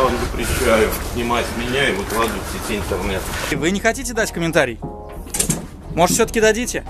вам запрещаю снимать меня и выкладывать в сети интернет. Вы не хотите дать комментарий? Может, все-таки дадите?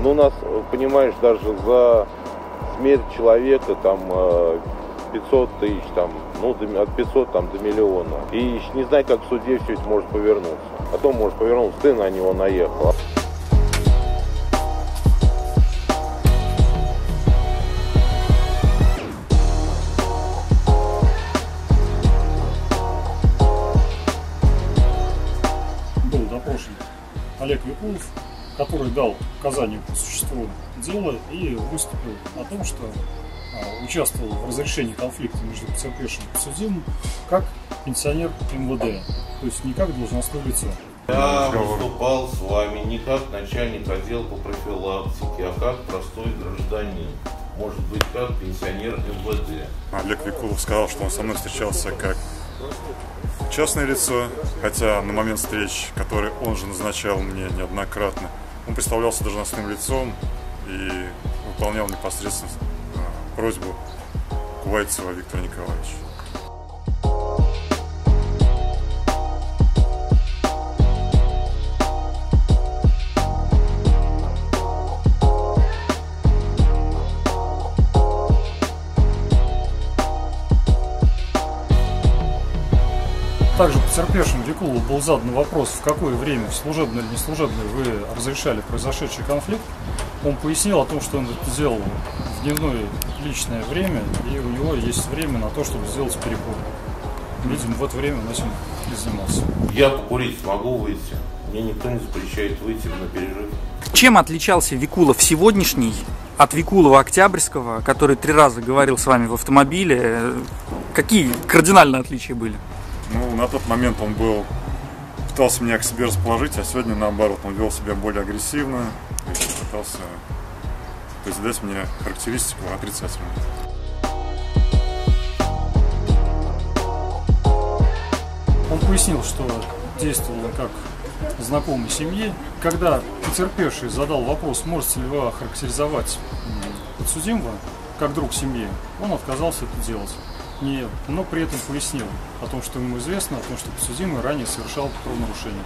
Ну, у нас, понимаешь, даже за смерть человека там 500 тысяч, там, ну, от 500 там, до миллиона. И не знаю, как в суде все это может повернуться. Потом может повернуться, ты на него наехал. Был допрошен Олег Викулов, который дал показания по существу дела и выступил о том, что участвовал в разрешении конфликта между потерпевшим и подсудимым как пенсионер МВД, то есть не как должностное лицо. Я выступал с вами не как начальник отдела по профилактике, а как простой гражданин. Может быть, как пенсионер МВД. Олег Викулов сказал, что он со мной встречался как частное лицо, хотя на момент встреч, который он же назначал мне неоднократно, он представлялся должностным лицом и выполнял непосредственно просьбу Кувайцева Виктора Николаевича. Также потерпевшим Викулову был задан вопрос, в какое время, служебное или неслужебное, вы разрешали произошедший конфликт. Он пояснил о том, что он это делал в дневное личное время, и у него есть время на то, чтобы сделать перекур. Видимо, в это время он этим и занимался. Я покурить смогу выйти. Мне никто не запрещает выйти на перерыв. Чем отличался Викулов сегодняшний от Викулова Октябрьского, который 3 раза говорил с вами в автомобиле? Какие кардинальные отличия были? Ну, на тот момент он пытался меня к себе расположить, а сегодня, наоборот, он вел себя более агрессивно и пытался задать мне характеристику отрицательную. Он пояснил, что действовал как знакомый семьи. Когда потерпевший задал вопрос, можете ли вы охарактеризовать подсудимого как друг семьи, он отказался это делать. Но при этом пояснил о том, что ему известно, о том, что подсудимый ранее совершал правонарушение.